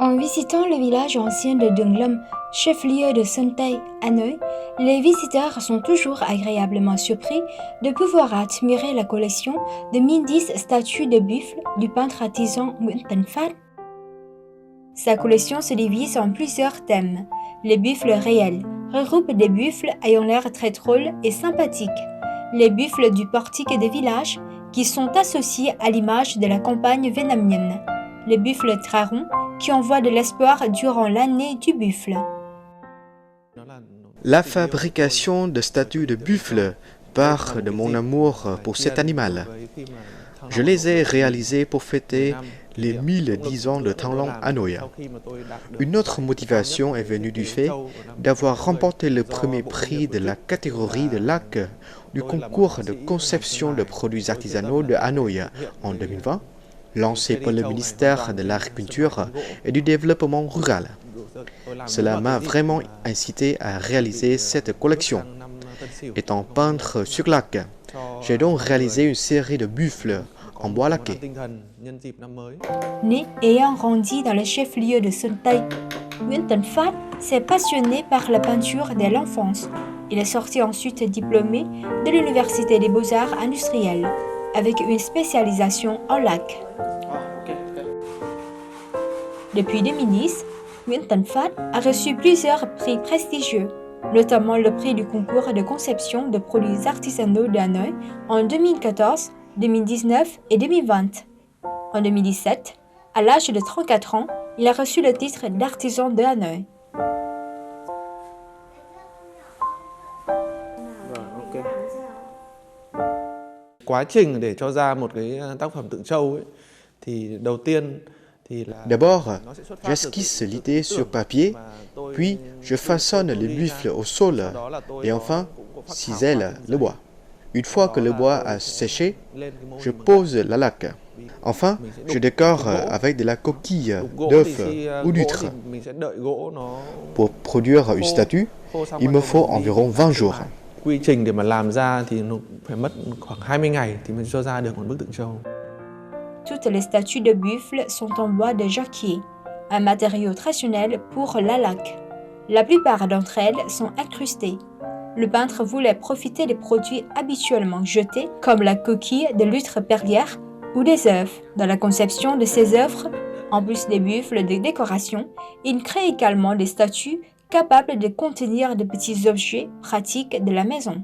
En visitant le village ancien de Đường Lâm, chef-lieu de Sơn Tây, Hanoï, les visiteurs sont toujours agréablement surpris de pouvoir admirer la collection de 1010 statues de buffles du peintre artisan Nguyễn Tấn Phát. Sa collection se divise en plusieurs thèmes. Les buffles réels regroupent des buffles ayant l'air très drôles et sympathiques. Les buffles du portique des villages qui sont associés à l'image de la campagne vietnamienne. Les buffles très ronds qui envoient de l'espoir durant l'année du buffle. La fabrication de statues de buffles part de mon amour pour cet animal. Je les ai réalisées pour fêter les 1010 ans de Thăng Long Hanoï. Une autre motivation est venue du fait d'avoir remporté le premier prix de la catégorie de lac du concours de conception de produits artisanaux de Hanoï en 2020, lancé par le ministère de l'Agriculture et du Développement rural. Cela m'a vraiment incité à réaliser cette collection. Étant peintre sur lac, j'ai donc réalisé une série de buffles en bois laqué. Né et ayant grandi dans le chef-lieu de Sơn Tây, Nguyễn Tấn Phát s'est passionné par la peinture dès l'enfance. Il est sorti ensuite diplômé de l'Université des Beaux-Arts industriels, avec une spécialisation en lac. Depuis 2010, Nguyễn Tấn Phát a reçu plusieurs prix prestigieux, notamment le prix du concours de conception de produits artisanaux de Hanoï en 2014, 2019 et 2020. En 2017, à l'âge de 34 ans, il a reçu le titre d'artisan de Hanoï. Quá trình để cho ra một cái tác phẩm tượng trâu ấy thì đầu tiên D'abord, j'esquisse l'idée sur papier, puis je façonne les buffles au sol et enfin cisèle le bois. Une fois que le bois a séché, je pose la laque. Enfin, je décore avec de la coquille d'œuf ou d'huître. Pour produire une statue, il me faut environ 20 jours. Quy trình để mà làm ra thì nó phải mất khoảng 20 ngày thì mới cho ra được một bức tượng trâu. Toutes les statues de buffles sont en bois de jacquier, un matériau traditionnel pour la laque. La plupart d'entre elles sont incrustées. Le peintre voulait profiter des produits habituellement jetés, comme la coquille de l'huître perlière ou des œufs. Dans la conception de ses œuvres, en plus des buffles de décoration, il crée également des statues capables de contenir de petits objets pratiques de la maison.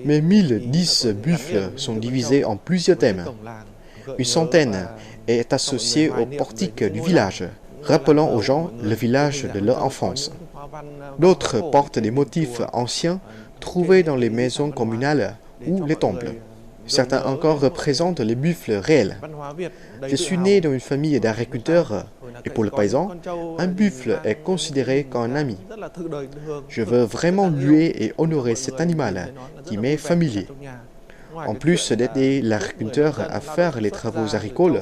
Mes 1010 buffles sont divisés en plusieurs thèmes. Une centaine est associée au portique du village, rappelant aux gens le village de leur enfance. D'autres portent des motifs anciens trouvés dans les maisons communales ou les temples. Certains encore représentent les buffles réels. Je suis né dans une famille d'agriculteurs et pour le paysan, un buffle est considéré comme un ami. Je veux vraiment louer et honorer cet animal qui m'est familier. En plus d'aider l'agriculteur à faire les travaux agricoles,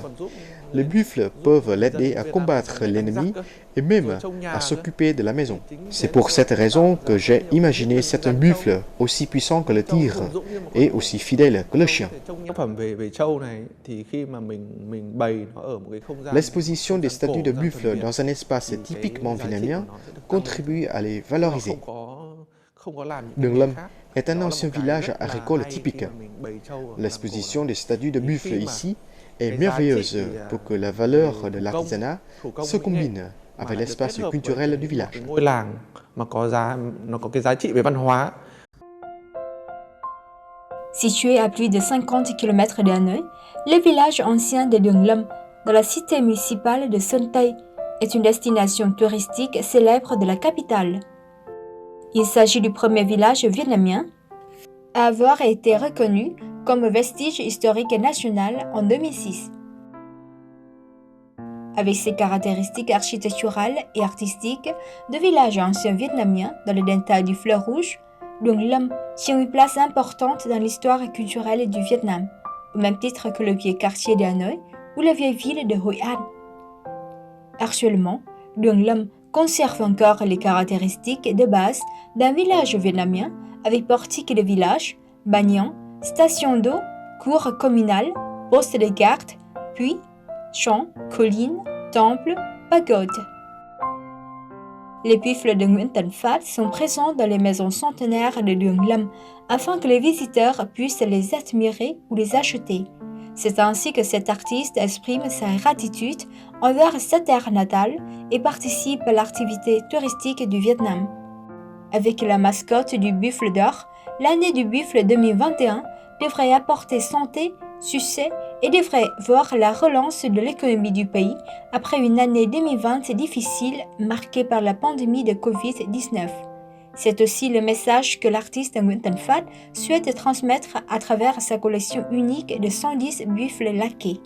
les buffles peuvent l'aider à combattre l'ennemi et même à s'occuper de la maison. C'est pour cette raison que j'ai imaginé cet buffle aussi puissant que le tigre et aussi fidèle que le chien. L'exposition des statues de buffles dans un espace typiquement vietnamien contribue à les valoriser. Đường Lâm est un ancien village agricole typique. L'exposition des statues de buffles ici est merveilleuse pour que la valeur de l'artisanat se combine avec l'espace culturel du village. Situé à plus de 50 km de Hanoï, le village ancien de Đường Lâm, dans la cité municipale de Sơn Tây, est une destination touristique célèbre de la capitale. Il s'agit du premier village vietnamien à avoir été reconnu comme vestige historique national en 2006. Avec ses caractéristiques architecturales et artistiques de village ancien vietnamien dans le delta du fleuve Rouge, Đường Lâm tient une place importante dans l'histoire culturelle du Vietnam, au même titre que le vieux quartier de Hanoï ou la vieille ville de Hội An. Actuellement, Đường Lâm conserve encore les caractéristiques de base d'un village vietnamien avec portique de village, banyan, station d'eau, cour communale, postes de garde, puits, champs, collines, temples, pagodes. Les buffles de Nguyễn Tấn Phát sont présents dans les maisons centenaires de Đường Lâm afin que les visiteurs puissent les admirer ou les acheter. C'est ainsi que cet artiste exprime sa gratitude envers sa terre natale et participe à l'activité touristique du Vietnam. Avec la mascotte du buffle d'or, l'année du buffle 2021 devrait apporter santé, succès et devrait voir la relance de l'économie du pays après une année 2020 difficile marquée par la pandémie de Covid-19. C'est aussi le message que l'artiste Nguyễn Tấn Phát souhaite transmettre à travers sa collection unique de 110 buffles laqués.